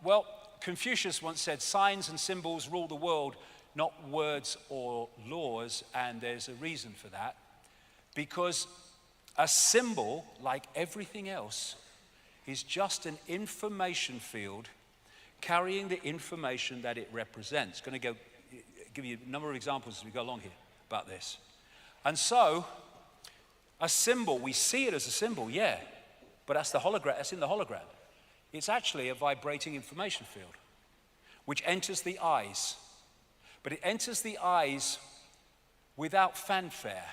Well, Confucius once said, signs and symbols rule the world, not words or laws, and there's a reason for that. Because a symbol, like everything else, is just an information field carrying the information that it represents. Going to give you a number of examples as we go along here about this. And so, a symbol, we see it as a symbol, yeah, but that's the hologram, that's in the hologram. It's actually a vibrating information field, which enters the eyes. But it enters the eyes without fanfare.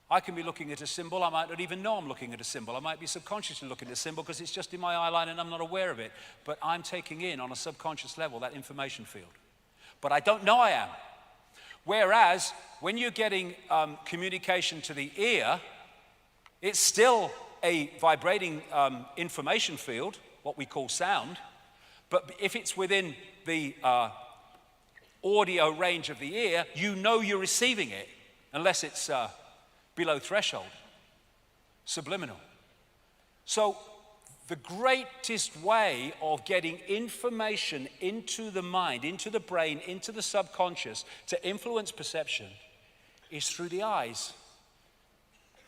I can be looking at a symbol, I might not even know I'm looking at a symbol. I might be subconsciously looking at a symbol because it's just in my eye line and I'm not aware of it. But I'm taking in, on a subconscious level, that information field. But I don't know I am. Whereas, when you're getting communication to the ear, it's still a vibrating information field, what we call sound. But if it's within the audio range of the ear, you know you're receiving it, unless it's below threshold, subliminal. So the greatest way of getting information into the mind, into the brain, into the subconscious to influence perception is through the eyes,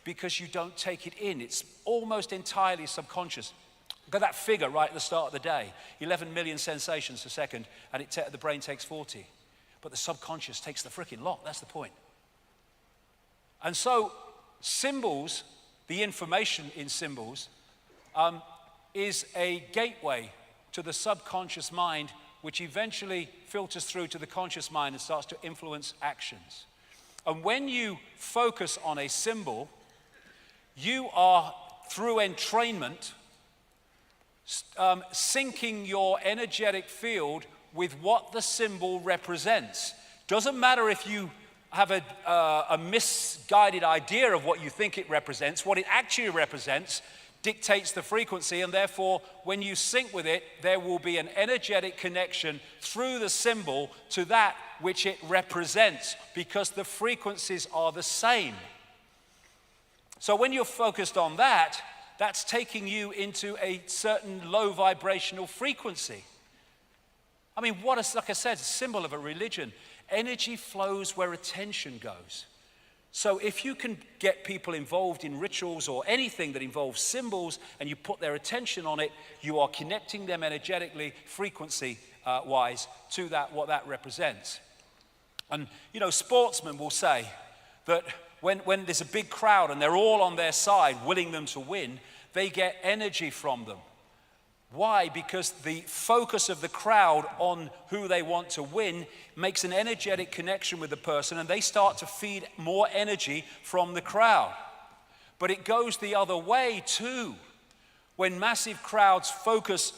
because you don't take it in. It's almost entirely subconscious. Look at that figure right at the start of the day, 11 million sensations a second, and the brain takes 40. But the subconscious takes the freaking lot, that's the point. And so symbols, the information in symbols, is a gateway to the subconscious mind, which eventually filters through to the conscious mind and starts to influence actions. And when you focus on a symbol, you are, through entrainment, syncing your energetic field with what the symbol represents. Doesn't matter if you have a misguided idea of what you think it represents. What it actually represents dictates the frequency, and therefore, when you sync with it, there will be an energetic connection through the symbol to that which it represents, because the frequencies are the same. So when you're focused on that, that's taking you into a certain low vibrational frequency. I mean, like I said, a symbol of a religion. Energy flows where attention goes. So if you can get people involved in rituals or anything that involves symbols and you put their attention on it, you are connecting them energetically, frequency-wise, to that, what that represents. And, you know, sportsmen will say that when there's a big crowd and they're all on their side, willing them to win, they get energy from them. Why? Because the focus of the crowd on who they want to win makes an energetic connection with the person, and they start to feed more energy from the crowd. But it goes the other way too. When massive crowds focus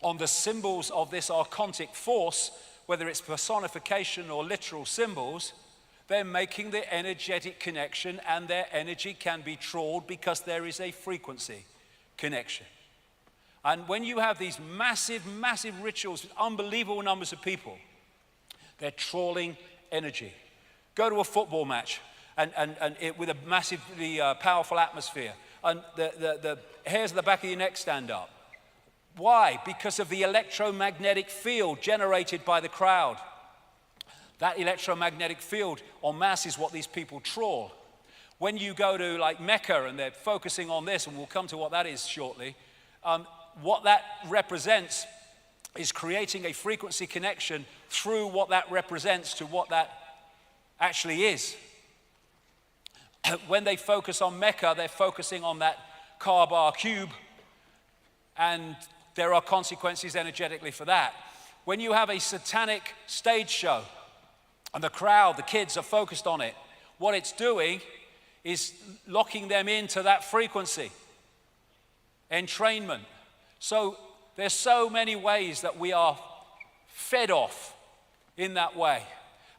on the symbols of this archontic force, whether it's personification or literal symbols, they're making the energetic connection, and their energy can be trawled because there is a frequency connection. And when you have these massive, massive rituals with unbelievable numbers of people, they're trawling energy. Go to a football match with a massively powerful atmosphere, and the hairs at the back of your neck stand up. Why? Because of the electromagnetic field generated by the crowd. That electromagnetic field en masse is what these people trawl. When you go to like Mecca and they're focusing on this, and we'll come to what that is shortly, what that represents is creating a frequency connection through what that represents to what that actually is. When they focus on Mecca, they're focusing on that Kaaba cube, and there are consequences energetically for that. When you have a satanic stage show and the crowd, the kids are focused on it, what it's doing is locking them into that frequency. Entrainment. So there's so many ways that we are fed off in that way.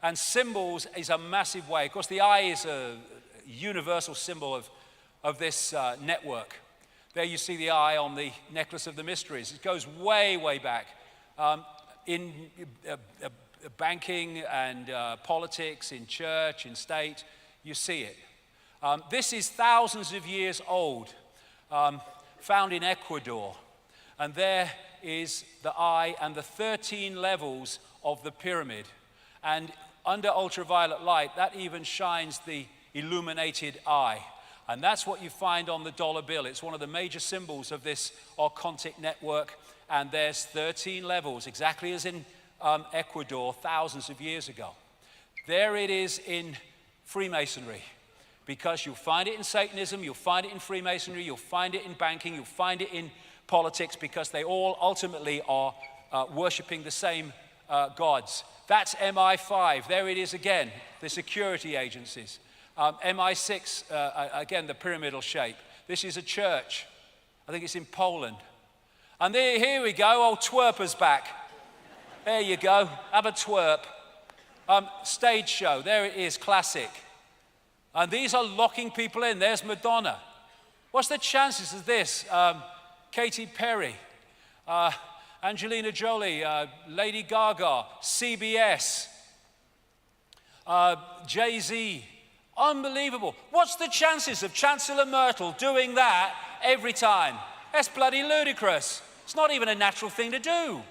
And symbols is a massive way. Of course, the eye is a universal symbol of this network. There you see the eye on the necklace of the mysteries. It goes way, way back. In banking and politics, in church, in state, you see it. This is thousands of years old, found in Ecuador. And there is the eye and the 13 levels of the pyramid. And under ultraviolet light, that even shines the illuminated eye. And that's what you find on the dollar bill. It's one of the major symbols of this archontic network. And there's 13 levels, exactly as in Ecuador thousands of years ago. There it is in Freemasonry, because you'll find it in Satanism, you'll find it in Freemasonry, you'll find it in banking, you'll find it in politics, because they all ultimately are worshiping the same gods. That's MI5. There it is again, the security agencies. MI6, again, the pyramidal shape. This is a church. I think it's in Poland. And here we go, old twerper's back. There you go, have a twerp. Stage show, there it is, classic. And these are locking people in. There's Madonna. What's the chances of this? Katy Perry, Angelina Jolie, Lady Gaga, CBS, Jay-Z. Unbelievable. What's the chances of Chancellor Merkel doing that every time? That's bloody ludicrous. It's not even a natural thing to do.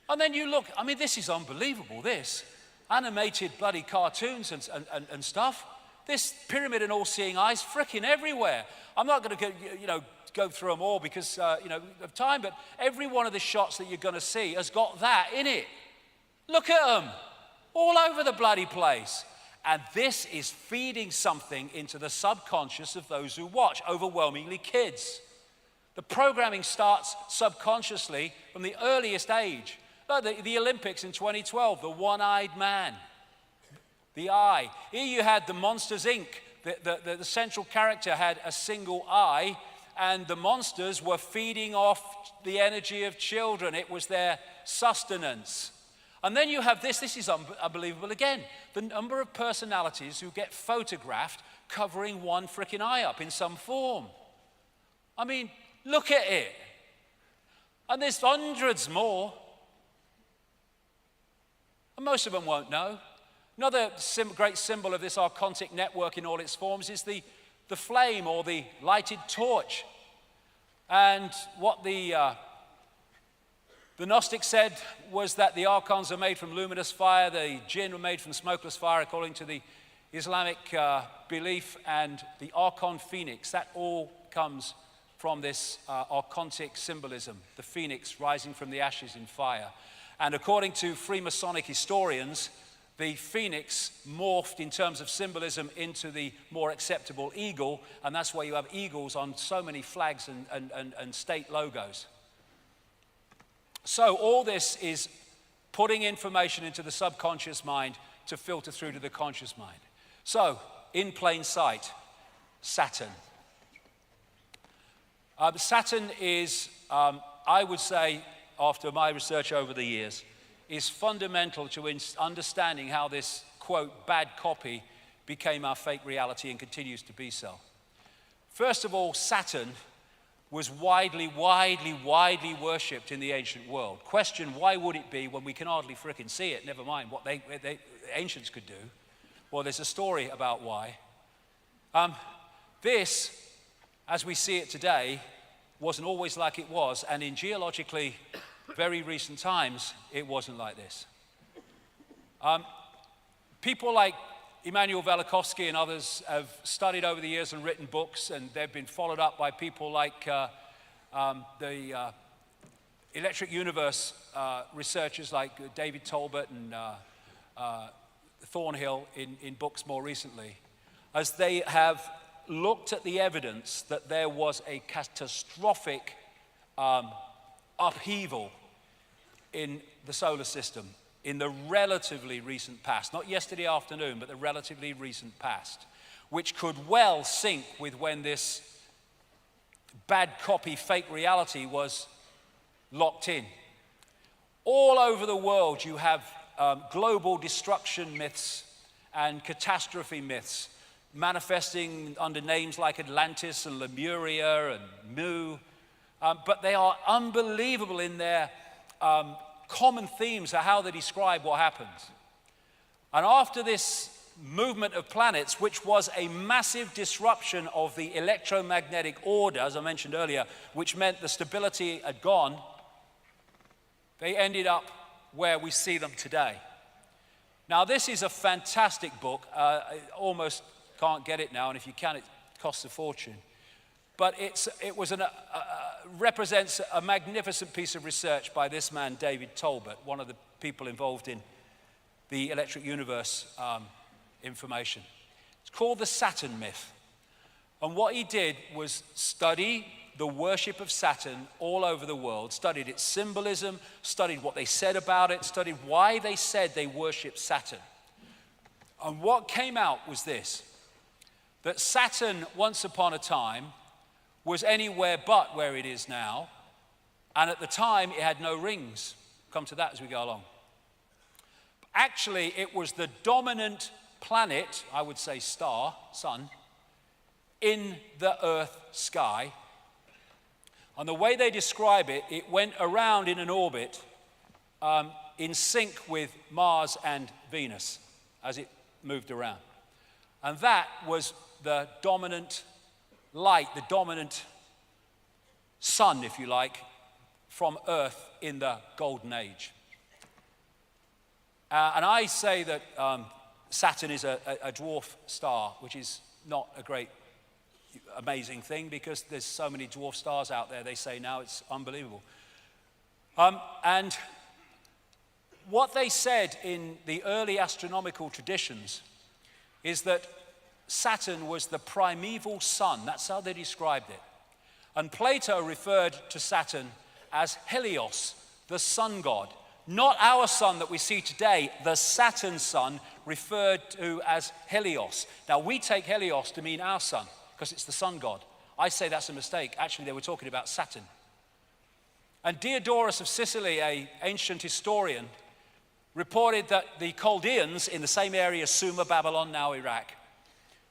And then you look, I mean, this is unbelievable, this. Animated bloody cartoons and stuff. This pyramid and all-seeing eyes frickin' everywhere. I'm not going to go through them all because of time, but every one of the shots that you're going to see has got that in it. Look at them, all over the bloody place. And this is feeding something into the subconscious of those who watch, overwhelmingly kids. The programming starts subconsciously from the earliest age. The Olympics in 2012, the one-eyed man, the eye. Here you had the Monsters, Inc. The central character had a single eye, and the monsters were feeding off the energy of children. It was their sustenance. And then you have this is unbelievable again, the number of personalities who get photographed covering one frickin' eye up in some form. I mean, look at it. And there's hundreds more. And most of them won't know. Another great symbol of this archontic network in all its forms is the flame or the lighted torch. And what the Gnostic said was that the archons are made from luminous fire, the jinn were made from smokeless fire, according to the Islamic belief, and the archon phoenix, that all comes from this archontic symbolism, the phoenix rising from the ashes in fire. And according to Freemasonic historians, the phoenix morphed in terms of symbolism into the more acceptable eagle, and that's why you have eagles on so many flags and state logos. So all this is putting information into the subconscious mind to filter through to the conscious mind. So, in plain sight, Saturn. Saturn is, I would say, after my research over the years, is fundamental to understanding how this, quote, bad copy became our fake reality and continues to be so. First of all, Saturn was widely worshipped in the ancient world. Question, why would it be when we can hardly frickin' see it, never mind what the ancients could do? Well, there's a story about why. This, as we see it today, wasn't always like it was, and in geologically very recent times, it wasn't like this. People like Immanuel Velikovsky and others have studied over the years and written books, and they've been followed up by people like the Electric Universe researchers like David Tolbert and Thornhill in books more recently, as they have looked at the evidence that there was a catastrophic upheaval in the solar system in the relatively recent past, not yesterday afternoon, but the relatively recent past, which could well sync with when this bad copy fake reality was locked in. All over the world you have global destruction myths and catastrophe myths manifesting under names like Atlantis and Lemuria and Mu, but they are unbelievable in their common themes of how they describe what happened. And after this movement of planets, which was a massive disruption of the electromagnetic order, as I mentioned earlier, which meant the stability had gone, they ended up where we see them today. Now, this is a fantastic book. I almost can't get it now, and if you can, it costs a fortune. But it represents a magnificent piece of research by this man, David Tolbert, one of the people involved in the electric universe information. It's called the Saturn myth. And what he did was study the worship of Saturn all over the world, studied its symbolism, studied what they said about it, studied why they said they worshiped Saturn. And what came out was this, that Saturn, once upon a time, was anywhere but where it is now, and at the time it had no rings. Come to that as we go along. Actually, it was the dominant planet, I would say star, sun, in the Earth sky. And the way they describe it, it went around in an orbit in sync with Mars and Venus as it moved around. And that was the dominant light, the dominant sun, if you like, from Earth in the Golden Age. And I say that Saturn is a dwarf star, which is not a great, amazing thing because there's so many dwarf stars out there, they say now, it's unbelievable. And what they said in the early astronomical traditions is that Saturn was the primeval sun. That's how they described it. And Plato referred to Saturn as Helios, the sun god. Not our sun that we see today, the Saturn sun, referred to as Helios. Now, we take Helios to mean our sun, because it's the sun god. I say that's a mistake. Actually, they were talking about Saturn. And Diodorus of Sicily, an ancient historian, reported that the Chaldeans in the same area, Sumer, Babylon, now Iraq,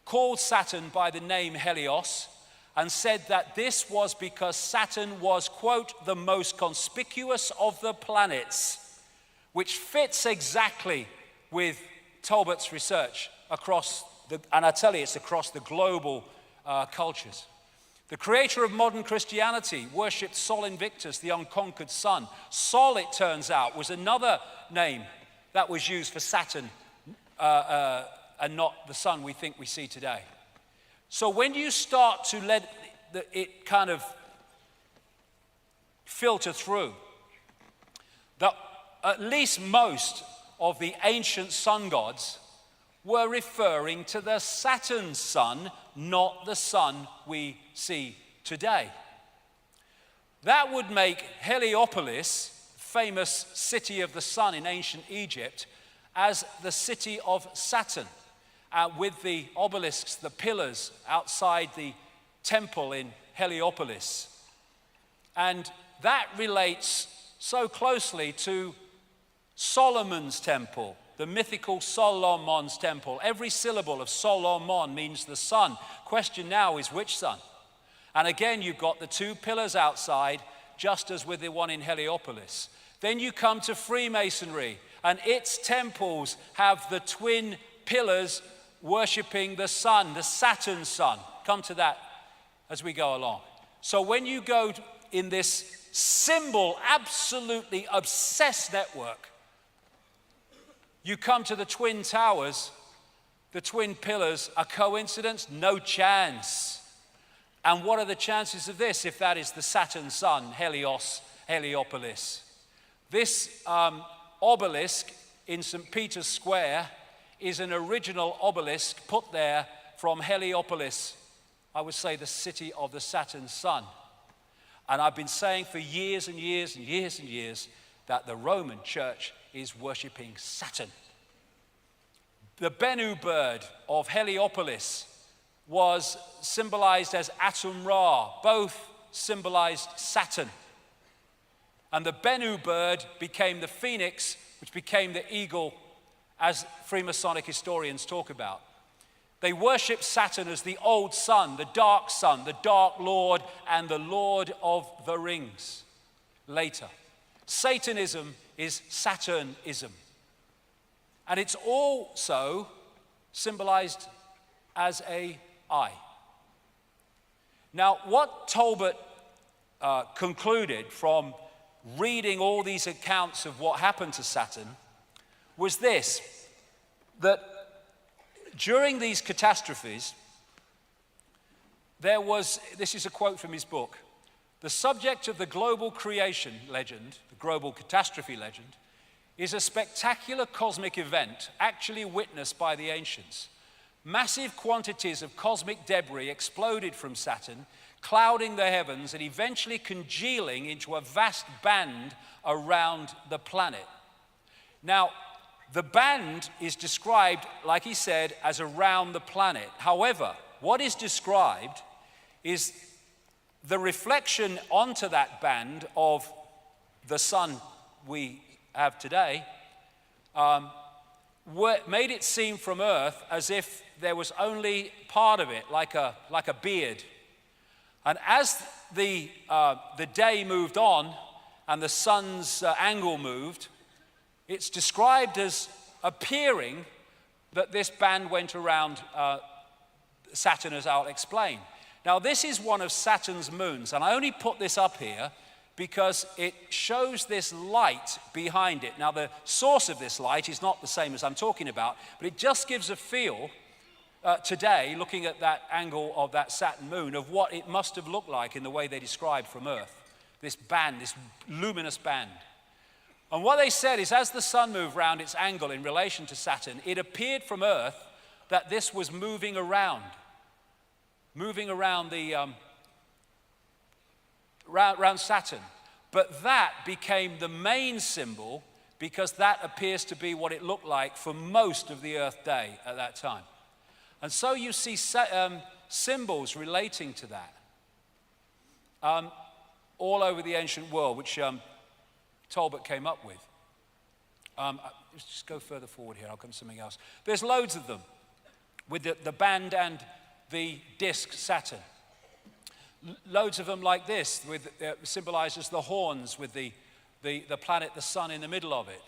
called Saturn by the name Helios and said that this was because Saturn was, quote, the most conspicuous of the planets, which fits exactly with Tolbert's research across and I tell you, it's across the global cultures. The creator of modern Christianity worshipped Sol Invictus, the unconquered sun. Sol, it turns out, was another name that was used for Saturn and not the sun we think we see today. So when you start to let it kind of filter through, that at least most of the ancient sun gods were referring to the Saturn sun, not the sun we see today. That would make Heliopolis, famous city of the sun in ancient Egypt, as the city of Saturn, with the obelisks, the pillars outside the temple in Heliopolis. And that relates so closely to Solomon's temple, the mythical Solomon's temple. Every syllable of Solomon means the sun. Question now is which sun? And again, you've got the two pillars outside, just as with the one in Heliopolis. Then you come to Freemasonry, and its temples have the twin pillars worshipping the sun, the Saturn sun. Come to that as we go along. So when you go in this symbol, absolutely obsessed network, you come to the twin towers, the twin pillars. A coincidence? No chance. And what are the chances of this if that is the Saturn sun, Helios, Heliopolis? This obelisk in St. Peter's Square is an original obelisk put there from Heliopolis, I would say the city of the Saturn sun. And I've been saying for years and years and years and years that the Roman church is worshipping Saturn. The Bennu bird of Heliopolis was symbolized as Atum Ra. Both symbolized Saturn. And the Bennu bird became the phoenix, which became the eagle, as Freemasonic historians talk about. They worship Saturn as the old sun, the dark lord, and the lord of the rings. Later, Satanism is Saturnism. And it's also symbolized as a eye. Now, what Talbot concluded from reading all these accounts of what happened to Saturn was this, that during these catastrophes, this is a quote from his book, the subject of the global creation legend, the global catastrophe legend, is a spectacular cosmic event actually witnessed by the ancients. Massive quantities of cosmic debris exploded from Saturn, clouding the heavens and eventually congealing into a vast band around the planet. Now, the band is described, like he said, as around the planet. However, what is described is the reflection onto that band of the sun we have today, made it seem from Earth as if there was only part of it, like a beard. And as the day moved on and the sun's angle moved, it's described as appearing that this band went around Saturn, as I'll explain. Now, this is one of Saturn's moons, and I only put this up here because it shows this light behind it. Now, the source of this light is not the same as I'm talking about, but it just gives a feel today, looking at that angle of that Saturn moon, of what it must have looked like in the way they described from Earth. This band, this luminous band. And what they said is, as the sun moved round its angle in relation to Saturn, it appeared from Earth that this was moving around around Saturn. But that became the main symbol because that appears to be what it looked like for most of the Earth day at that time. And so you see symbols relating to that all over the ancient world, which Talbot came up with. Let's just go further forward here, I'll come to something else. There's loads of them with the band and the disk Saturn. Loads of them like this, with symbolizes the horns with the planet, the sun in the middle of it.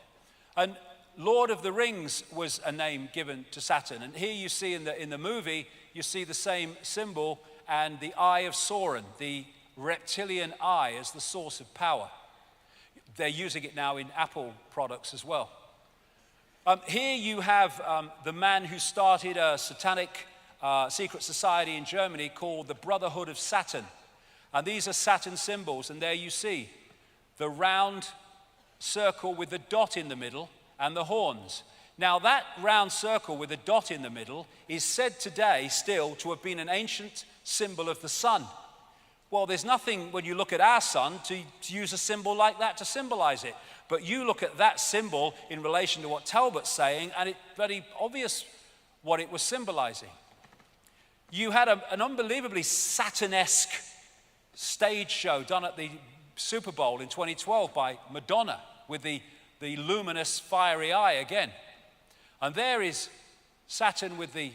And Lord of the Rings was a name given to Saturn. And here you see in the movie, you see the same symbol and the eye of Sauron, the reptilian eye, as the source of power. They're using it now in Apple products as well. Here you have the man who started a satanic secret society in Germany called the Brotherhood of Saturn. And these are Saturn symbols, and there you see the round circle with the dot in the middle and the horns. Now, that round circle with a dot in the middle is said today still to have been an ancient symbol of the sun. Well, there's nothing, when you look at our sun, to use a symbol like that to symbolize it. But you look at that symbol in relation to what Talbot's saying, and it's very obvious what it was symbolizing. You had an unbelievably Saturn-esque stage show done at the Super Bowl in 2012 by Madonna with the luminous, fiery eye again. And there is Saturn with the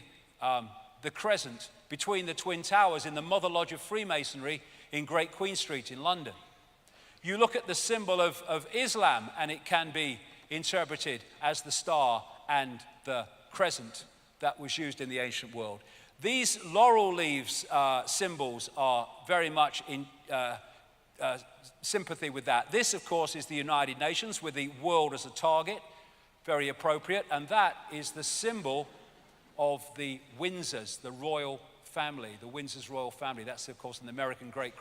crescent between the Twin Towers in the Mother Lodge of Freemasonry in Great Queen Street in London. You look at the symbol of Islam, and it can be interpreted as the star and the crescent that was used in the ancient world. These laurel leaves symbols are very much in sympathy with that. This, of course, is the United Nations with the world as a target, very appropriate, and that is the symbol of the Windsors, the royal family, the Windsors royal family. That's, of course, an American great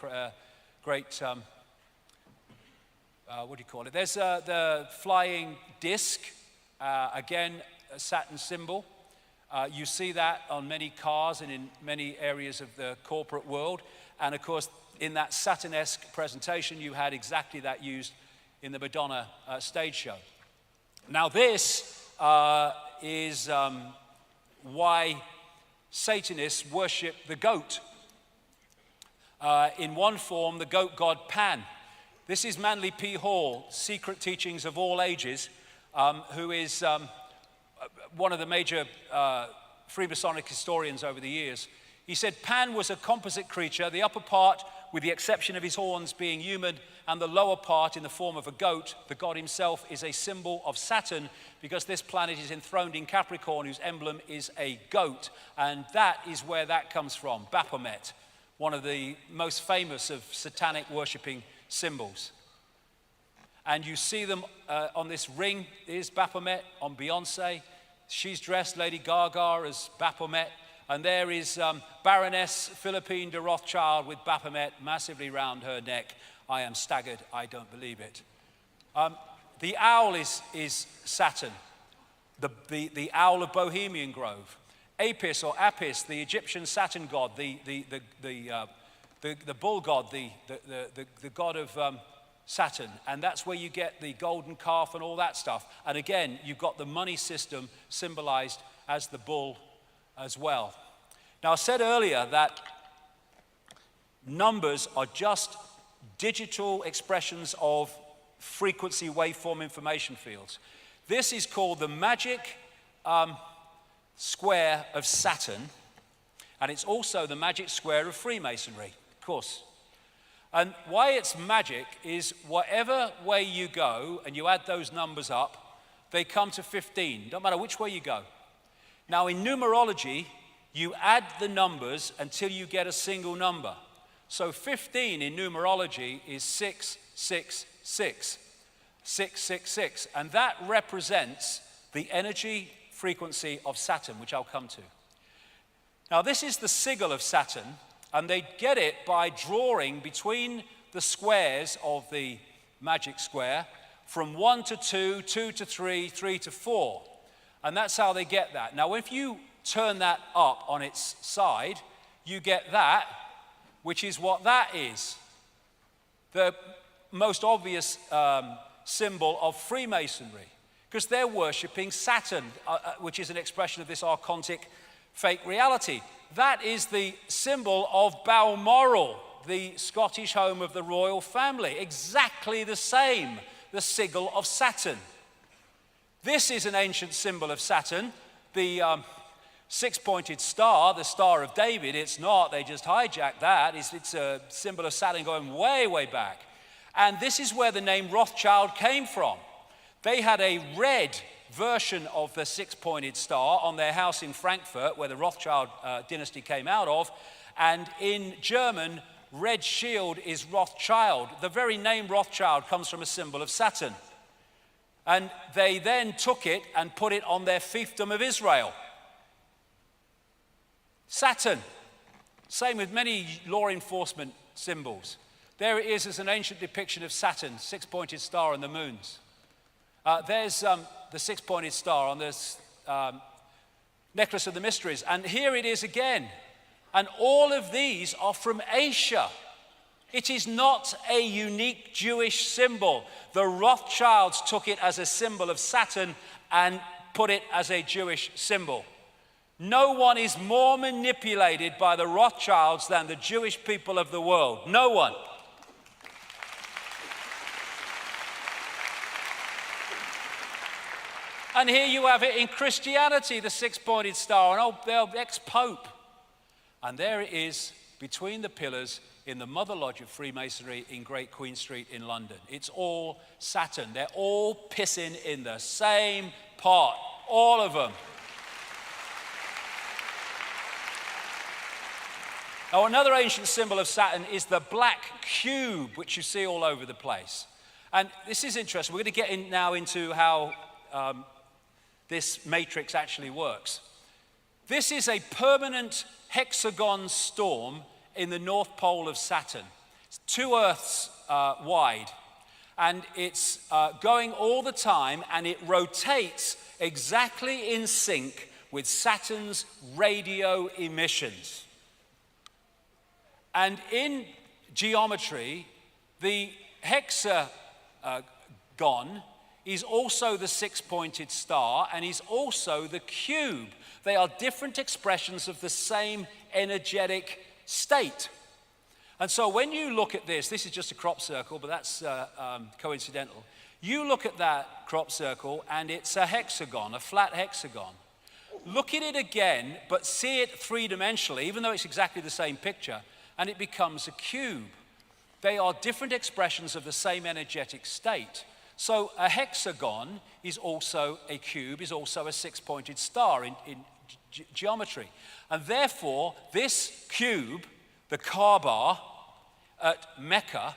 what do you call it? There's the flying disc, again, a Saturn symbol. You see that on many cars and in many areas of the corporate world. And of course, in that Saturn-esque presentation, you had exactly that used in the Madonna stage show. Now this is why Satanists worship the goat. In one form, the goat god Pan. This is Manly P. Hall, Secret Teachings of All Ages, who is one of the major Freemasonic historians over the years. He said Pan was a composite creature. The upper part with the exception of his horns being human, and the lower part in the form of a goat. The god himself is a symbol of Saturn, because this planet is enthroned in Capricorn, whose emblem is a goat. And that is where that comes from, Baphomet, one of the most famous of satanic worshipping symbols. And you see them on this ring. Is Baphomet on Beyonce. She's dressed, Lady Gaga, as Baphomet. And there is Baroness Philippine de Rothschild with Baphomet massively round her neck. I am staggered, I don't believe it. The owl is Saturn, the owl of Bohemian Grove. Apis or Apis, the Egyptian Saturn god, the bull god, the god of Saturn. And that's where you get the golden calf and all that stuff. And again, you've got the money system symbolized as the bull as well. Now, I said earlier that numbers are just digital expressions of frequency waveform information fields. This is called the magic square of Saturn, and it's also the magic square of Freemasonry, of course. And why it's magic is whatever way you go and you add those numbers up, they come to 15. Don't matter which way you go. Now, in numerology, you add the numbers until you get a single number. So 15 in numerology is 666. 666. And that represents the energy frequency of Saturn, which I'll come to. Now, this is the sigil of Saturn, and they get it by drawing between the squares of the magic square from 1 to 2, 2 to 3, 3 to 4. And that's how they get that. Now, if you turn that up on its side, you get that, which is what that is. The most obvious symbol of Freemasonry, because they're worshipping Saturn, which is an expression of this archontic fake reality. That is the symbol of Balmoral, the Scottish home of the royal family. Exactly the same, the sigil of Saturn. This is an ancient symbol of Saturn, the six-pointed star, the Star of David. It's not, they just hijacked that. It's a symbol of Saturn going way, way back. And this is where the name Rothschild came from. They had a red version of the six-pointed star on their house in Frankfurt, where the Rothschild dynasty came out of. And in German, red shield is Rothschild. The very name Rothschild comes from a symbol of Saturn. And they then took it and put it on their fiefdom of Israel. Saturn. Same with many law enforcement symbols. There it is as an ancient depiction of Saturn, six-pointed star and the moons. There's the six-pointed star on this necklace of the mysteries. And here it is again. And all of these are from Asia. It is not a unique Jewish symbol. The Rothschilds took it as a symbol of Saturn and put it as a Jewish symbol. No one is more manipulated by the Rothschilds than the Jewish people of the world. No one. And here you have it in Christianity, the six-pointed star, and the ex-pope. And there it is between the pillars in the Mother Lodge of Freemasonry in Great Queen Street in London. It's all Saturn. They're all pissing in the same pot, all of them. Now, another ancient symbol of Saturn is the black cube, which you see all over the place. And this is interesting. We're going to get in now into how this matrix actually works. This is a permanent hexagon storm in the North Pole of Saturn. It's 2 Earths wide, and it's going all the time, and it rotates exactly in sync with Saturn's radio emissions. And in geometry, the hexagon is also the six-pointed star, and is also the cube. They are different expressions of the same energetic state. And so when you look at this is just a crop circle, but that's coincidental. You look at that crop circle, and it's a hexagon, a flat hexagon. Look at it again, but see it three-dimensionally, even though it's exactly the same picture, and it becomes a cube. They are different expressions of the same energetic state. So a hexagon is also a cube, is also a six-pointed star in geometry. And therefore, this cube, the Kaaba at Mecca,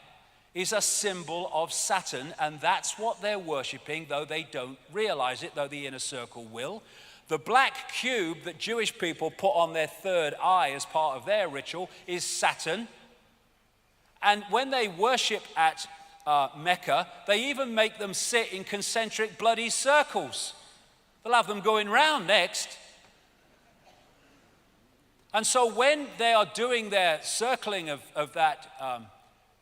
is a symbol of Saturn, and that's what they're worshipping, though they don't realize it, though the inner circle will. The black cube that Jewish people put on their third eye as part of their ritual is Saturn. And when they worship at Mecca, they even make them sit in concentric bloody circles. They'll have them going round next. And so when they are doing their circling of that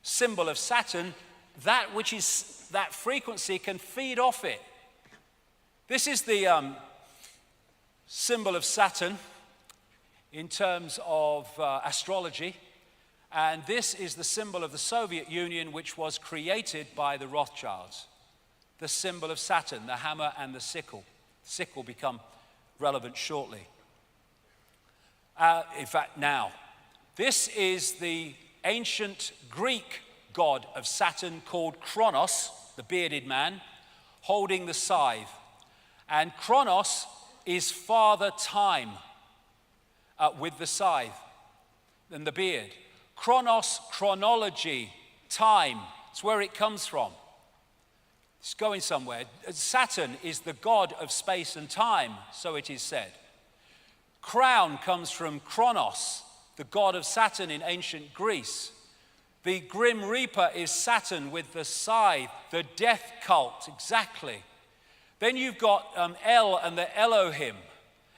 symbol of Saturn, that which is that frequency can feed off it. This is the symbol of Saturn in terms of astrology. And this is the symbol of the Soviet Union, which was created by the Rothschilds. The symbol of Saturn, the hammer and the sickle. Sickle become relevant shortly. In fact, now. This is the ancient Greek god of Saturn called Kronos, the bearded man, holding the scythe. And Kronos is Father Time with the scythe and the beard. Chronos, chronology, time. It's where it comes from. It's going somewhere. Saturn is the god of space and time, so it is said. Crown comes from Kronos, the god of Saturn in ancient Greece. The Grim Reaper is Saturn with the scythe, the death cult, exactly. Then you've got El and the Elohim.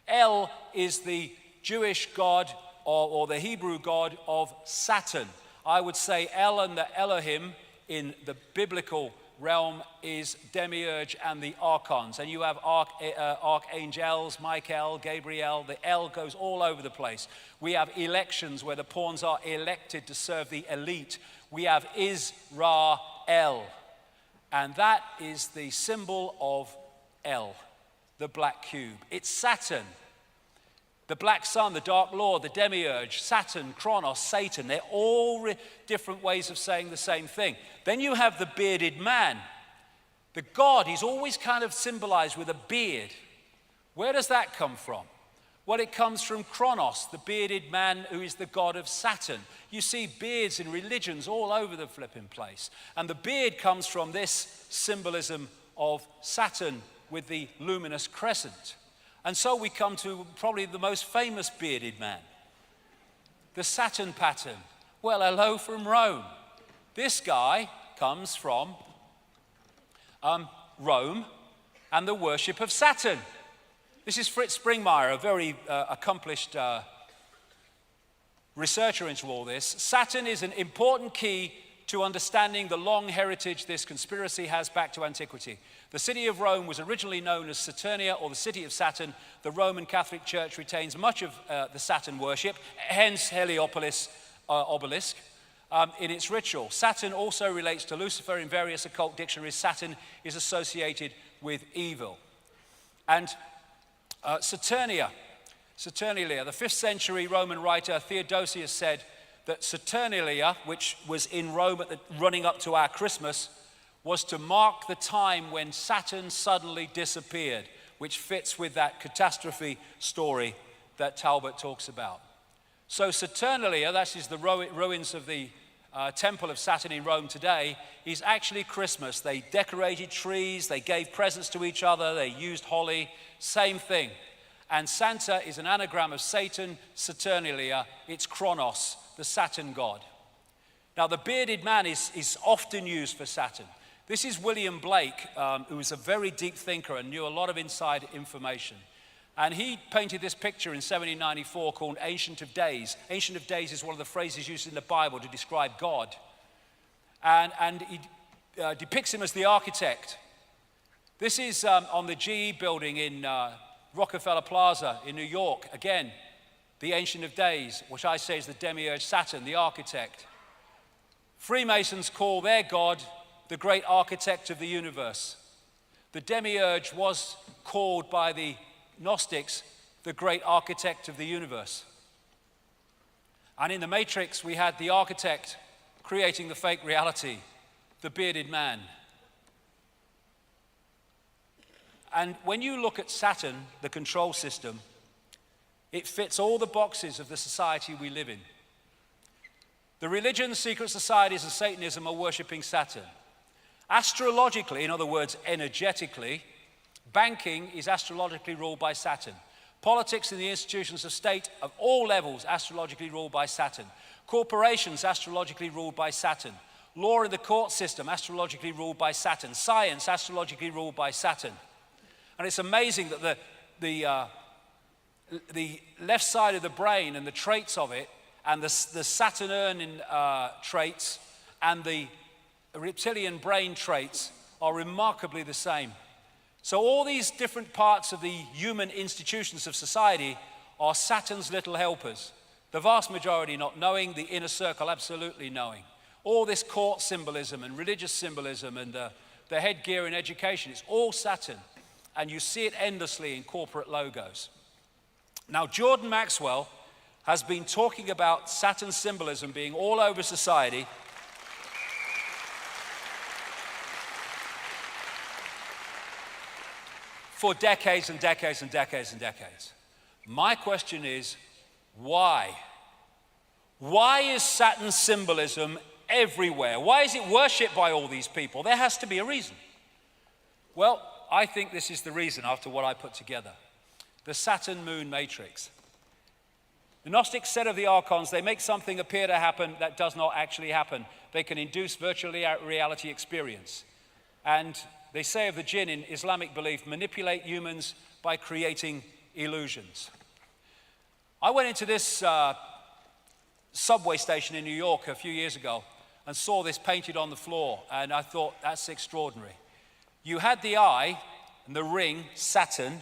El is the Jewish god or the Hebrew god of Saturn. I would say El and the Elohim in the biblical realm is Demiurge and the archons. And you have archangels, Michael, Gabriel. The El goes all over the place. We have elections where the pawns are elected to serve the elite. We have Israel. And that is the symbol of El, the black cube. It's Saturn. The black sun, the dark lord, the demiurge, Saturn, Kronos, Satan, they're all different ways of saying the same thing. Then you have the bearded man. The god is always kind of symbolized with a beard. Where does that come from? Well, it comes from Kronos, the bearded man who is the god of Saturn. You see beards in religions all over the flipping place. And the beard comes from this symbolism of Saturn with the luminous crescent. And so we come to probably the most famous bearded man, the Saturn pattern. Well, hello from Rome. This guy comes from Rome and the worship of Saturn. This is Fritz Springmeier, a very accomplished researcher into all this. Saturn is an important key to understanding the long heritage this conspiracy has back to antiquity. The city of Rome was originally known as Saturnia, or the city of Saturn. The Roman Catholic Church retains much of the Saturn worship, hence Heliopolis obelisk, in its ritual. Saturn also relates to Lucifer in various occult dictionaries. Saturn is associated with evil. And Saturnalia, the 5th century Roman writer Theodosius said that Saturnalia, which was in Rome running up to our Christmas, was to mark the time when Saturn suddenly disappeared, which fits with that catastrophe story that Talbot talks about. So Saturnalia, that is the ruins of the temple of Saturn in Rome today, is actually Christmas. They decorated trees, they gave presents to each other, they used holly, same thing. And Santa is an anagram of Satan, Saturnalia, it's Kronos, the Saturn god. Now the bearded man is often used for Saturn. This is William Blake, who was a very deep thinker and knew a lot of inside information. And he painted this picture in 1794 called Ancient of Days. Ancient of Days is one of the phrases used in the Bible to describe God. And he depicts him as the architect. This is on the GE building in Rockefeller Plaza in New York. Again, the Ancient of Days, which I say is the demiurge Saturn, the architect. Freemasons call their God the great architect of the universe. The demiurge was called by the Gnostics the great architect of the universe. And in the Matrix, we had the architect creating the fake reality, the bearded man. And when you look at Saturn, the control system, it fits all the boxes of the society we live in. The religions, secret societies, and Satanism are worshipping Saturn. Astrologically, in other words, energetically, banking is astrologically ruled by Saturn. Politics and the institutions of state of all levels astrologically ruled by Saturn. Corporations astrologically ruled by Saturn. Law in the court system astrologically ruled by Saturn. Science astrologically ruled by Saturn. And it's amazing that the left side of the brain and the traits of it, and the Saturnian traits and the reptilian brain traits are remarkably the same. So all these different parts of the human institutions of society are Saturn's little helpers. The vast majority not knowing, the inner circle absolutely knowing. All this court symbolism and religious symbolism and the headgear in education, it's all Saturn. And you see it endlessly in corporate logos. Now, Jordan Maxwell has been talking about Saturn symbolism being all over society for decades and decades and decades and decades. My question is, why? Why is Saturn symbolism everywhere? Why is it worshipped by all these people? There has to be a reason. Well, I think this is the reason after what I put together. The Saturn-Moon matrix. The Gnostics said of the archons, they make something appear to happen that does not actually happen. They can induce virtual reality experience. And they say of the jinn in Islamic belief, manipulate humans by creating illusions. I went into this subway station in New York a few years ago and saw this painted on the floor, and I thought, that's extraordinary. You had the eye and the ring, Saturn,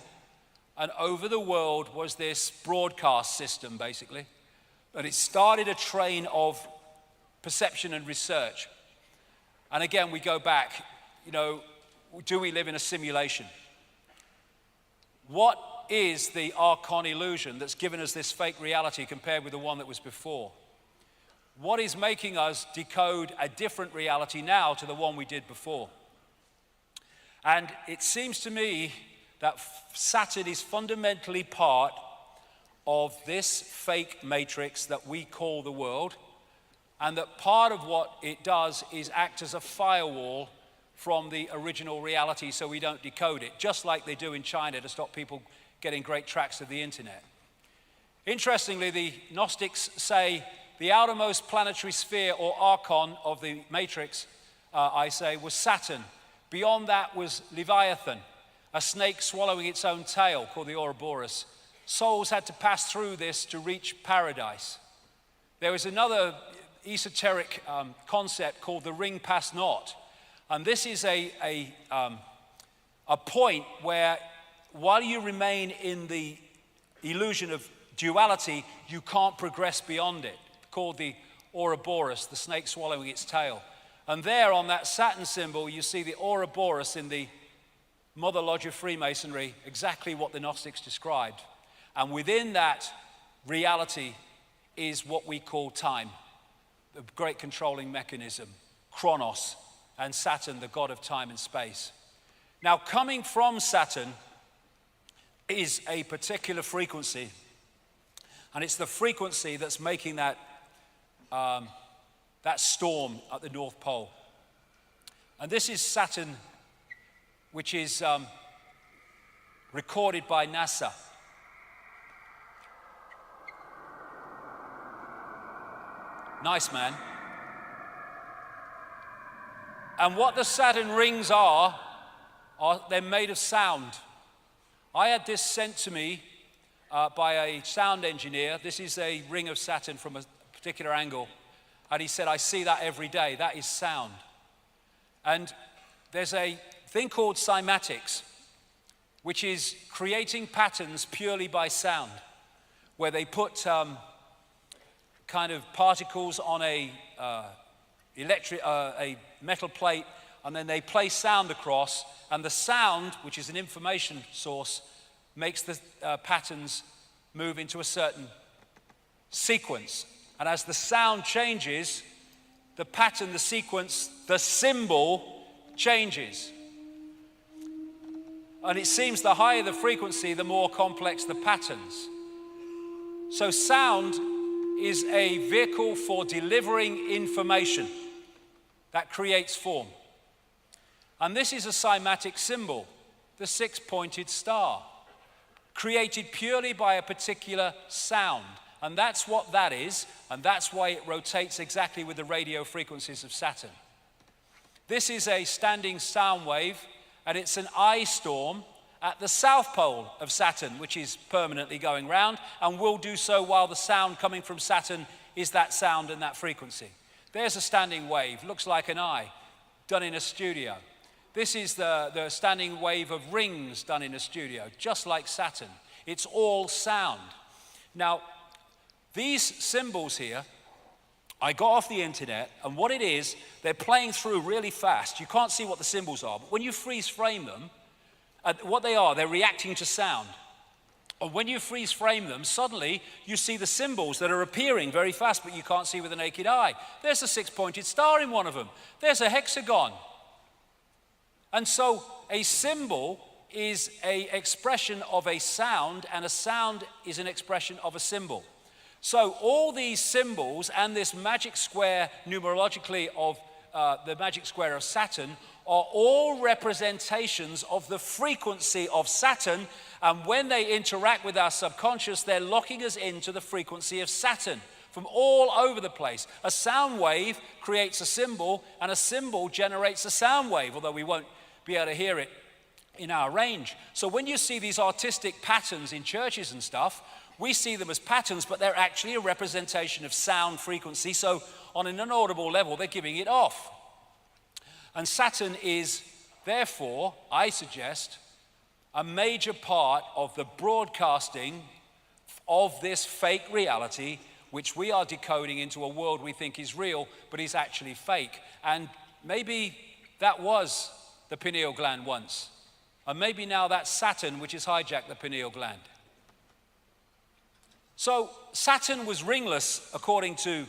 and over the world was this broadcast system, basically. And it started a train of perception and research. And again, we go back, do we live in a simulation? What is the archon illusion that's given us this fake reality compared with the one that was before? What is making us decode a different reality now to the one we did before? And it seems to me that Saturn is fundamentally part of this fake matrix that we call the world, and that part of what it does is act as a firewall from the original reality so we don't decode it, just like they do in China to stop people getting great tracts of the internet. Interestingly, the Gnostics say the outermost planetary sphere or archon of the matrix, I say, was Saturn. Beyond that was Leviathan, a snake swallowing its own tail called the Ouroboros. Souls had to pass through this to reach paradise. There was another esoteric concept called the ring pass not. And this is a point where while you remain in the illusion of duality, you can't progress beyond it, called the Ouroboros, the snake swallowing its tail. And there on that Saturn symbol, you see the Ouroboros in the Mother Lodge of Freemasonry, exactly what the Gnostics described. And within that reality is what we call time, the great controlling mechanism, Chronos, and Saturn, the god of time and space. Now, coming from Saturn is a particular frequency, and it's the frequency that's making that storm at the North Pole. And this is Saturn, which is recorded by NASA. Nice, man. And what the Saturn rings are they're made of sound. I had this sent to me by a sound engineer. This is a ring of Saturn from a particular angle. And he said, I see that every day. That is sound. And there's a thing called cymatics, which is creating patterns purely by sound, where they put kind of particles on a metal plate, and then they play sound across, and the sound, which is an information source, makes the patterns move into a certain sequence. And as the sound changes, the pattern, the sequence, the symbol changes. And it seems the higher the frequency, the more complex the patterns. So sound is a vehicle for delivering information that creates form. And this is a cymatic symbol, the six-pointed star, created purely by a particular sound. And that's what that is, and that's why it rotates exactly with the radio frequencies of Saturn. This is a standing sound wave, and it's an eye storm at the south pole of Saturn, which is permanently going round, and will do so while the sound coming from Saturn is that sound and that frequency. There's a standing wave, looks like an eye, done in a studio. This is the standing wave of rings done in a studio, just like Saturn. It's all sound. Now, these symbols here, I got off the internet, and what it is, they're playing through really fast. You can't see what the symbols are, but when you freeze frame them, what they are, they're reacting to sound. And when you freeze frame them, suddenly you see the symbols that are appearing very fast, but you can't see with the naked eye. There's a six-pointed star in one of them. There's a hexagon. And so a symbol is an expression of a sound, and a sound is an expression of a symbol. So all these symbols and this magic square numerologically of the magic square of Saturn are all representations of the frequency of Saturn, and when they interact with our subconscious, they're locking us into the frequency of Saturn from all over the place. A sound wave creates a symbol, and a symbol generates a sound wave, although we won't be able to hear it in our range. So when you see these artistic patterns in churches and stuff, we see them as patterns, but they're actually a representation of sound frequency. So on an inaudible level, they're giving it off. And Saturn is, therefore, I suggest, a major part of the broadcasting of this fake reality, which we are decoding into a world we think is real, but is actually fake. And maybe that was the pineal gland once. And maybe now that's Saturn, which has hijacked the pineal gland. So Saturn was ringless, according to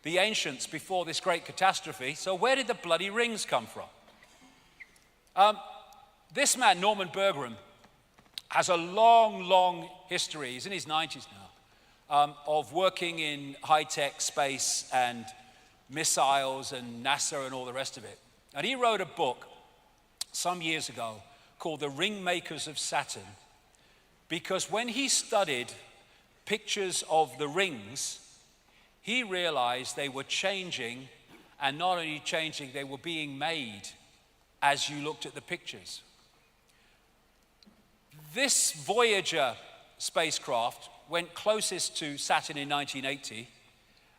the ancients, before this great catastrophe. So where did the bloody rings come from? This man, Norman Berggren, has a long, long history, he's in his 90s now, of working in high-tech space and missiles and NASA and all the rest of it. And he wrote a book some years ago called The Ringmakers of Saturn, because when he studied pictures of the rings, he realized they were changing, and not only changing, they were being made as you looked at the pictures. This Voyager spacecraft went closest to Saturn in 1980,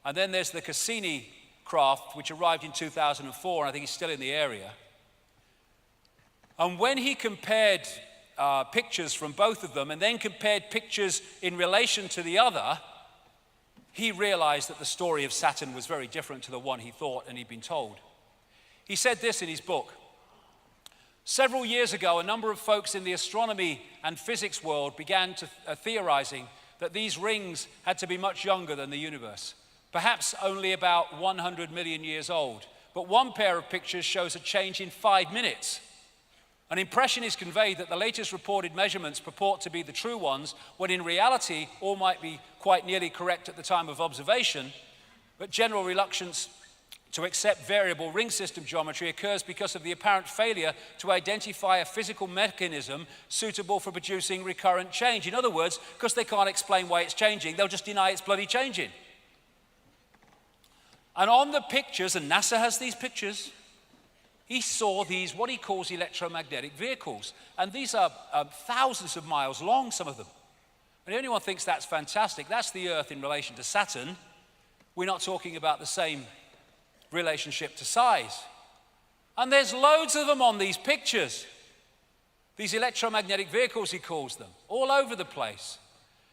and then there's the Cassini craft, which arrived in 2004, and I think it's still in the area. And when he compared pictures from both of them, and then compared pictures in relation to the other, he realized that the story of Saturn was very different to the one he thought and he'd been told. He said this in his book: several years ago, a number of folks in the astronomy and physics world began to theorizing that these rings had to be much younger than the universe, perhaps only about 100 million years old. But one pair of pictures shows a change in 5 minutes. An impression is conveyed that the latest reported measurements purport to be the true ones, when in reality all might be quite nearly correct at the time of observation, but general reluctance to accept variable ring system geometry occurs because of the apparent failure to identify a physical mechanism suitable for producing recurrent change. In other words, because they can't explain why it's changing, they'll just deny it's bloody changing. And on the pictures, and NASA has these pictures, he saw these, what he calls electromagnetic vehicles. And these are thousands of miles long, some of them. And if anyone thinks that's fantastic, that's the Earth in relation to Saturn. We're not talking about the same relationship to size. And there's loads of them on these pictures. These electromagnetic vehicles, he calls them, all over the place.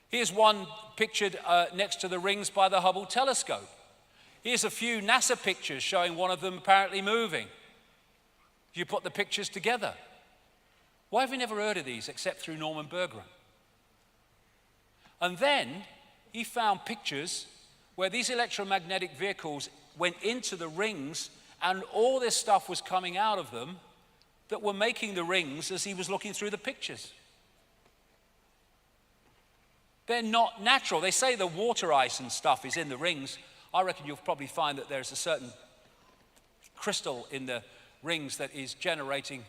Here's one pictured next to the rings by the Hubble telescope. Here's a few NASA pictures showing one of them apparently moving. You put the pictures together. Why have we never heard of these except through Norman Berggren? And then he found pictures where these electromagnetic vehicles went into the rings and all this stuff was coming out of them that were making the rings as he was looking through the pictures. They're not natural. They say the water ice and stuff is in the rings. I reckon you'll probably find that there's a certain crystal in the rings that is generating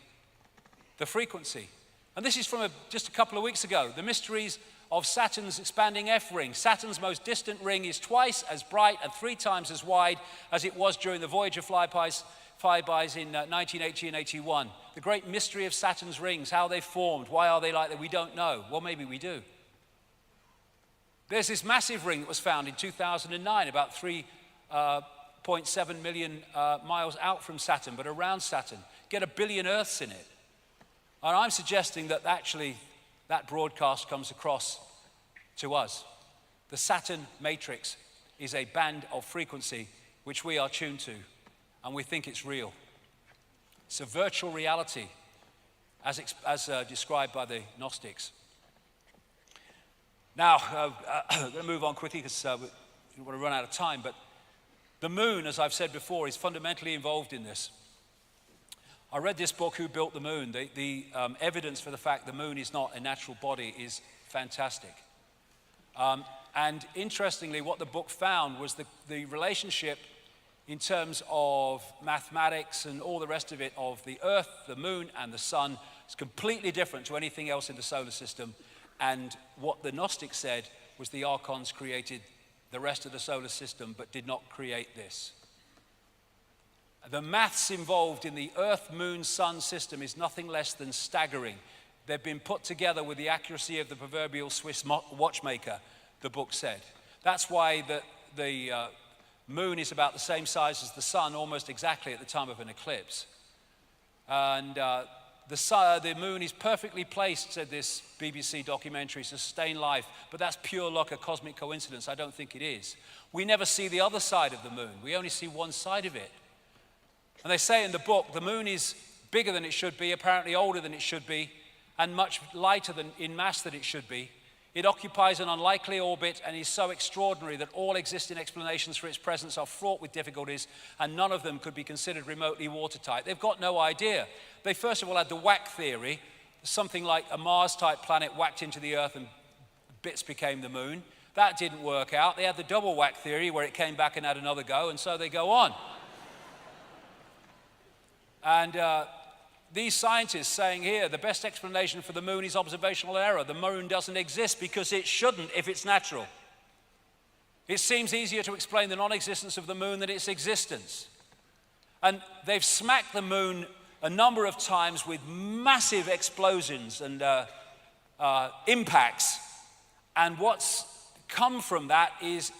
the frequency. And this is from just a couple of weeks ago. The mysteries of Saturn's expanding F ring. Saturn's most distant ring is twice as bright and 3 times as wide as it was during the Voyager flybys in 1980 and 81. The great mystery of Saturn's rings, how they formed, why are they like that, we don't know. Well, maybe we do. There's this massive ring that was found in 2009, about 3.7 million miles out from Saturn, but around Saturn. Get 1 billion Earths in it. And I'm suggesting that actually that broadcast comes across to us. The Saturn matrix is a band of frequency which we are tuned to, and we think it's real. It's a virtual reality as described by the Gnostics. Now, I'm going to move on quickly because we want to run out of time, but the moon, as I've said before, is fundamentally involved in this. I read this book, Who Built the Moon? The evidence for the fact the moon is not a natural body is fantastic. And interestingly, what the book found was the relationship in terms of mathematics and all the rest of it of the Earth, the moon, and the sun is completely different to anything else in the solar system. And what the Gnostics said was the archons created the rest of the solar system but did not create this. The maths involved in the Earth, Moon, Sun system is nothing less than staggering. They've been put together with the accuracy of the proverbial Swiss watchmaker, the book said. That's why the moon is about the same size as the sun, almost exactly at the time of an eclipse. And the moon is perfectly placed, said this BBC documentary, to sustain life, but that's pure luck, a cosmic coincidence. I don't think it is. We never see the other side of the moon. We only see one side of it. And they say in the book, the moon is bigger than it should be, apparently older than it should be, and much lighter in mass than it should be. It occupies an unlikely orbit and is so extraordinary that all existing explanations for its presence are fraught with difficulties, and none of them could be considered remotely watertight. They've got no idea. They first of all had the whack theory, something like a Mars-type planet whacked into the Earth and bits became the moon. That didn't work out. They had the double whack theory where it came back and had another go, and so they go on. And these scientists saying here, the best explanation for the moon is observational error. The moon doesn't exist because it shouldn't if it's natural. It seems easier to explain the non-existence of the moon than its existence. And they've smacked the moon a number of times with massive explosions and impacts. And what's come from that is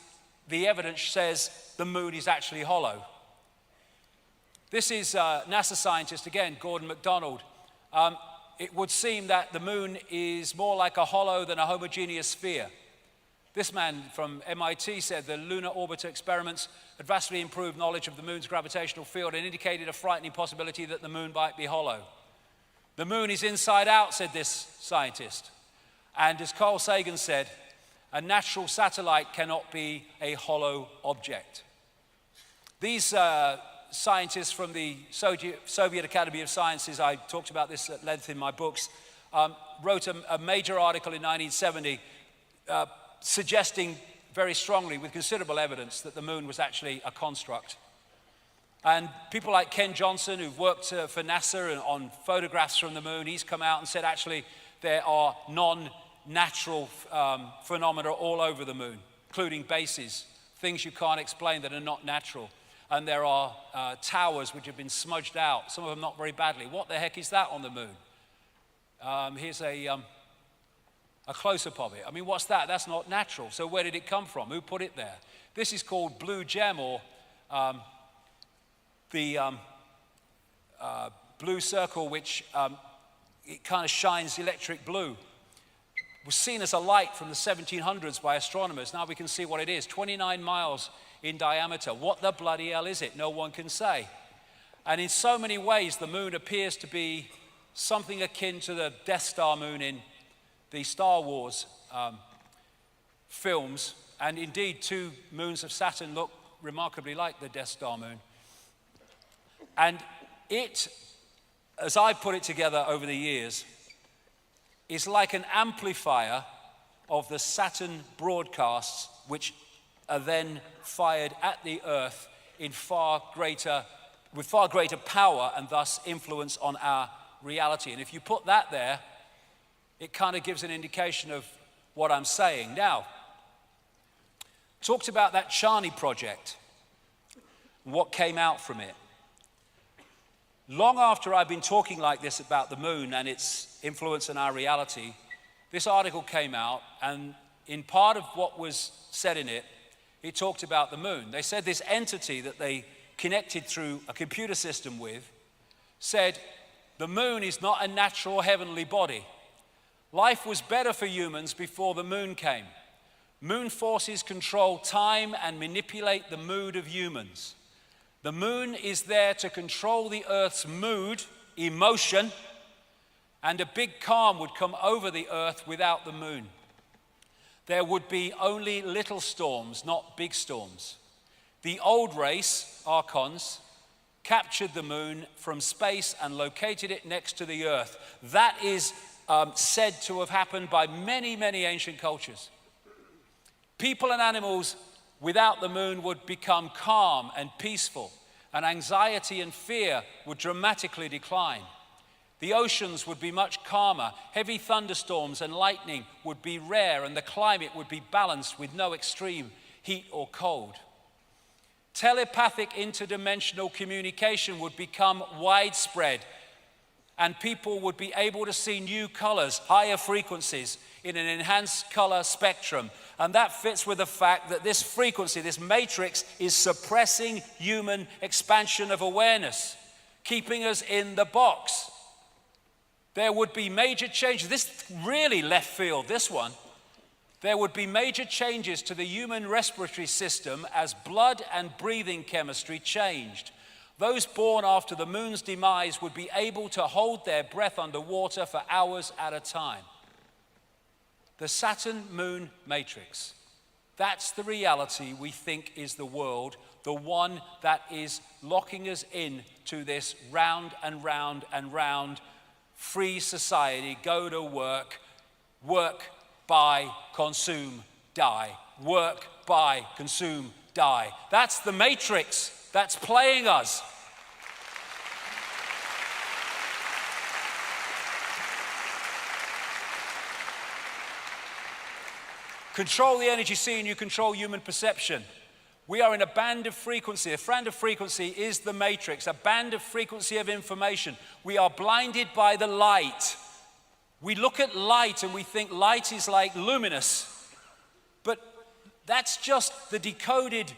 the evidence says the moon is actually hollow. This is NASA scientist, again, Gordon MacDonald. It would seem that the moon is more like a hollow than a homogeneous sphere. This man from MIT said the lunar orbiter experiments had vastly improved knowledge of the moon's gravitational field and indicated a frightening possibility that the moon might be hollow. The moon is inside out, said this scientist. And as Carl Sagan said, a natural satellite cannot be a hollow object. These scientists from the Soviet Academy of Sciences, I talked about this at length in my books, wrote a major article in 1970 suggesting very strongly, with considerable evidence, that the moon was actually a construct. And people like Ken Johnson, who've worked for NASA on photographs from the moon, he's come out and said actually there are non-natural phenomena all over the moon, including bases, things you can't explain that are not natural. And there are towers which have been smudged out, some of them not very badly. What the heck is that on the moon? Here's a close-up of it. I mean, what's that? That's not natural. So where did it come from? Who put it there? This is called blue gem, or the blue circle, which it kind of shines electric blue. It was seen as a light from the 1700s by astronomers. Now we can see what it is, 29 miles in diameter. What the bloody hell is it? No one can say. And in so many ways, the moon appears to be something akin to the Death Star moon in the Star Wars films, and indeed 2 moons of Saturn look remarkably like the Death Star moon. And it, as I put it together over the years, is like an amplifier of the Saturn broadcasts, which are then fired at the Earth with far greater power and thus influence on our reality. And if you put that there, it kind of gives an indication of what I'm saying. Now, talked about that Charney project and what came out from it. Long after I've been talking like this about the moon and its influence on our reality, this article came out, and in part of what was said in it, it talked about the moon. They said this entity that they connected through a computer system with said the moon is not a natural heavenly body. Life was better for humans before the moon came. Moon forces control time and manipulate the mood of humans. The moon is there to control the Earth's mood, emotion, and a big calm would come over the Earth without the moon. There would be only little storms, not big storms. The old race, Archons, captured the moon from space and located it next to the Earth. That is said to have happened by many, many ancient cultures. People and animals without the moon would become calm and peaceful, and anxiety and fear would dramatically decline. The oceans would be much calmer, heavy thunderstorms and lightning would be rare, and the climate would be balanced with no extreme heat or cold. Telepathic interdimensional communication would become widespread, and people would be able to see new colors, higher frequencies in an enhanced color spectrum. And that fits with the fact that this frequency, this matrix, is suppressing human expansion of awareness, keeping us in the box. There would be major changes. This really left field, this one. There would be major changes to the human respiratory system as blood and breathing chemistry changed. Those born after the moon's demise would be able to hold their breath underwater for hours at a time. The Saturn-Moon matrix. That's the reality we think is the world, the one that is locking us in to this round and round and round free society. Go to work, work, buy, consume, die. Work, buy, consume, die. That's the matrix that's playing us. Control the energy scene, you control human perception. We are in a band of frequency. A band of frequency is the matrix, a band of frequency of information. We are blinded by the light. We look at light and we think light is like luminous, but that's just the decoded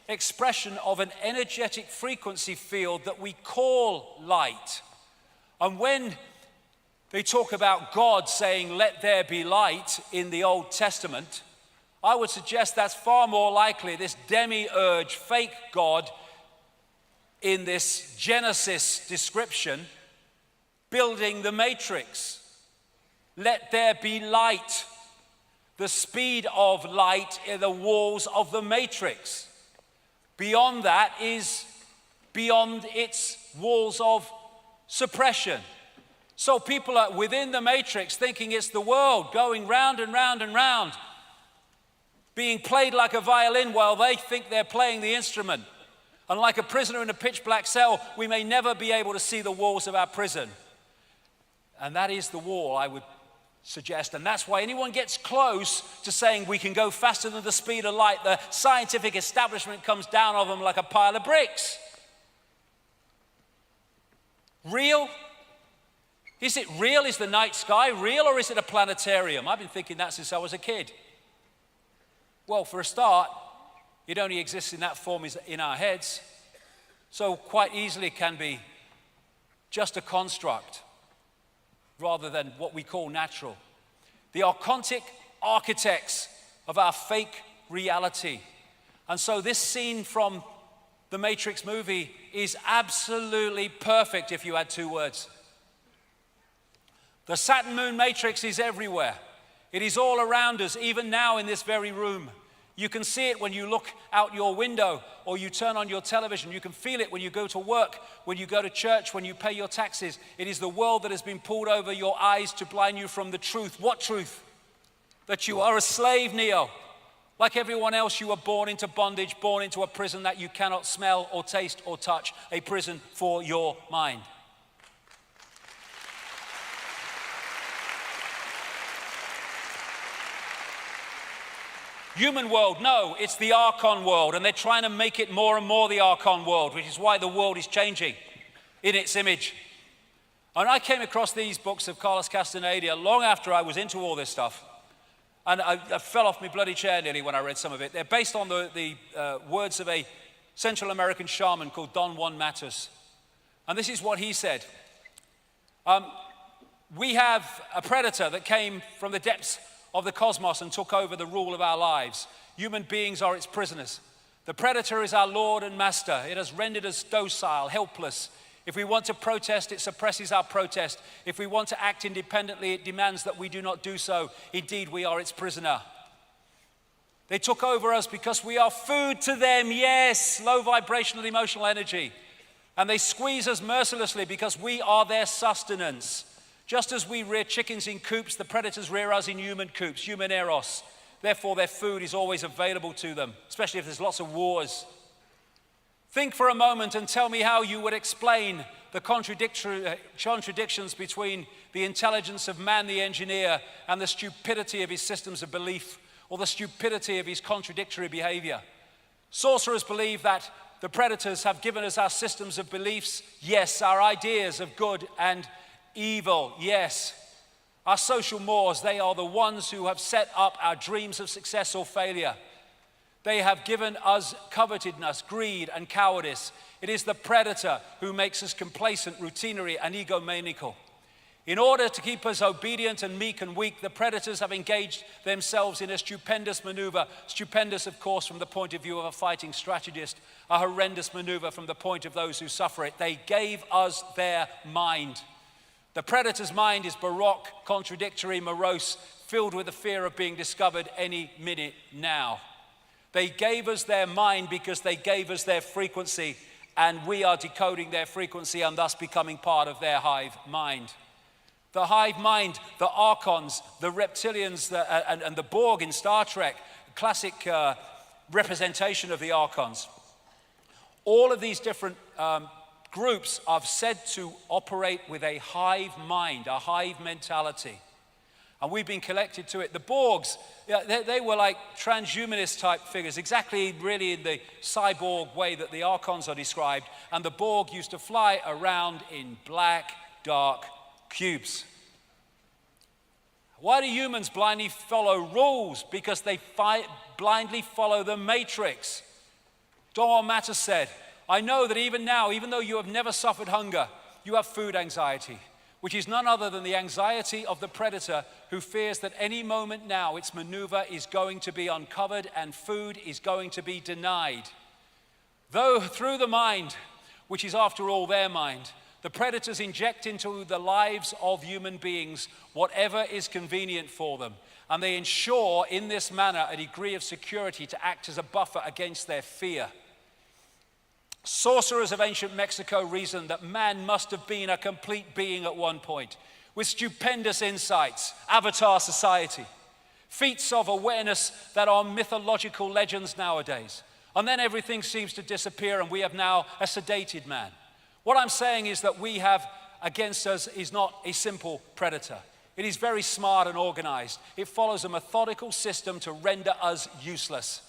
expression of an energetic frequency field that we call light. And when they talk about God saying, "Let there be light" in the Old Testament, I would suggest that's far more likely this demiurge, fake God in this Genesis description, building the matrix. Let there be light. The speed of light in the walls of the matrix. Beyond that is beyond its walls of suppression. So people are within the matrix thinking it's the world going round and round and round, being played like a violin while they think they're playing the instrument. And like a prisoner in a pitch black cell, we may never be able to see the walls of our prison. And that is the wall, I would suggest. And that's why anyone gets close to saying we can go faster than the speed of light, the scientific establishment comes down on them like a pile of bricks. Real? Is it real? Is the night sky real, or is it a planetarium? I've been thinking that since I was a kid. Well, for a start, it only exists in that form in our heads, so quite easily can be just a construct rather than what we call natural. The archontic architects of our fake reality. And so this scene from the Matrix movie is absolutely perfect if you had 2 words. The Saturn Moon Matrix is everywhere. It is all around us, even now in this very room. You can see it when you look out your window or you turn on your television. You can feel it when you go to work, when you go to church, when you pay your taxes. It is the world that has been pulled over your eyes to blind you from the truth. What truth? That you are a slave, Neo. Like everyone else, you were born into bondage, born into a prison that you cannot smell or taste or touch, a prison for your mind. Human world, no, it's the Archon world, and they're trying to make it more and more the Archon world, which is why the world is changing in its image. And I came across these books of Carlos Castaneda long after I was into all this stuff, and I fell off my bloody chair nearly when I read some of it. They're based on the words of a Central American shaman called Don Juan Matus. And this is what he said. We have a predator that came from the depths of the cosmos and took over the rule of our lives. Human beings are its prisoners. The predator is our Lord and Master. It has rendered us docile, helpless. If we want to protest, it suppresses our protest. If we want to act independently, it demands that we do not do so. Indeed, we are its prisoner. They took over us because we are food to them, yes, low vibrational emotional energy. And they squeeze us mercilessly because we are their sustenance. Just as we rear chickens in coops, the predators rear us in human coops, human eros. Therefore, their food is always available to them, especially if there's lots of wars. Think for a moment and tell me how you would explain the contradictions between the intelligence of man the engineer and the stupidity of his systems of belief, or the stupidity of his contradictory behavior. Sorcerers believe that the predators have given us our systems of beliefs, yes, our ideas of good and evil, yes. Our social mores, they are the ones who have set up our dreams of success or failure. They have given us covetousness, greed, and cowardice. It is the predator who makes us complacent, routinary, and egomaniacal. In order to keep us obedient and meek and weak, the predators have engaged themselves in a stupendous maneuver. Stupendous, of course, from the point of view of a fighting strategist, a horrendous maneuver from the point of those who suffer it. They gave us their mind. The predator's mind is baroque, contradictory, morose, filled with the fear of being discovered any minute now. They gave us their mind because they gave us their frequency, and we are decoding their frequency and thus becoming part of their hive mind. The hive mind, the Archons, the reptilians, and the Borg in Star Trek, classic representation of the Archons. All of these different groups are said to operate with a hive mind, a hive mentality. And we've been connected to it. The Borgs, they were like transhumanist type figures, exactly really in the cyborg way that the Archons are described. And the Borg used to fly around in black, dark cubes. Why do humans blindly follow rules? Because they blindly follow the matrix. Don Matter said, I know that even now, even though you have never suffered hunger, you have food anxiety, which is none other than the anxiety of the predator who fears that any moment now its maneuver is going to be uncovered and food is going to be denied. Though through the mind, which is after all their mind, the predators inject into the lives of human beings whatever is convenient for them, and they ensure in this manner a degree of security to act as a buffer against their fear. Sorcerers of ancient Mexico reasoned that man must have been a complete being at one point, with stupendous insights, avatar society, feats of awareness that are mythological legends nowadays. And then everything seems to disappear and we have now a sedated man. What I'm saying is that we have against us is not a simple predator. It is very smart and organized. It follows a methodical system to render us useless.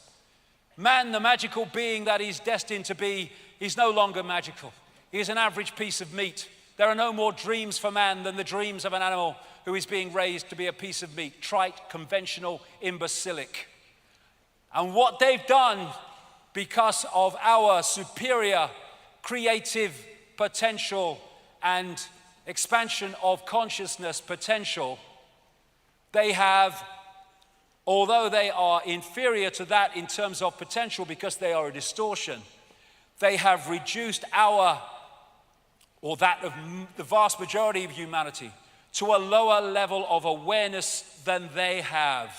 Man, the magical being that he's destined to be, is no longer magical. He is an average piece of meat. There are no more dreams for man than the dreams of an animal who is being raised to be a piece of meat, trite, conventional, imbecilic. And what they've done, because of our superior creative potential and expansion of consciousness potential, they have, although they are inferior to that in terms of potential because they are a distortion, they have reduced our, or that of the vast majority of humanity, to a lower level of awareness than they have.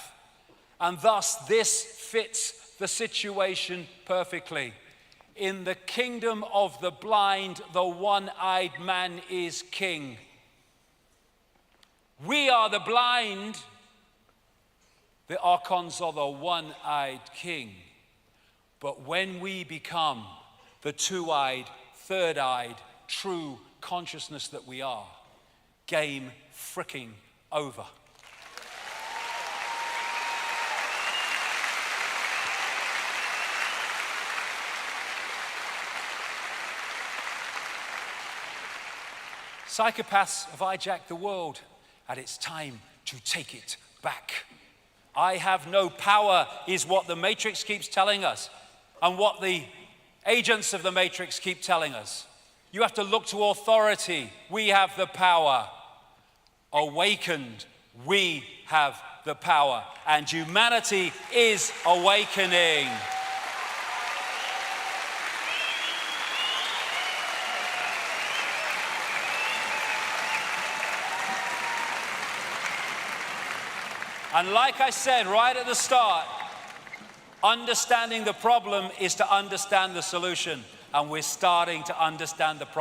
And thus, this fits the situation perfectly. In the kingdom of the blind, the one-eyed man is king. We are the blind. The archons are the one-eyed king. But when we become the two-eyed, third-eyed, true consciousness that we are, game fricking over. Psychopaths have hijacked the world, and it's time to take it back. I have no power is what the Matrix keeps telling us, and what the agents of the Matrix keep telling us. You have to look to authority. We have the power. Awakened, we have the power, and humanity is awakening. And like I said right at the start, understanding the problem is to understand the solution. And we're starting to understand the problem.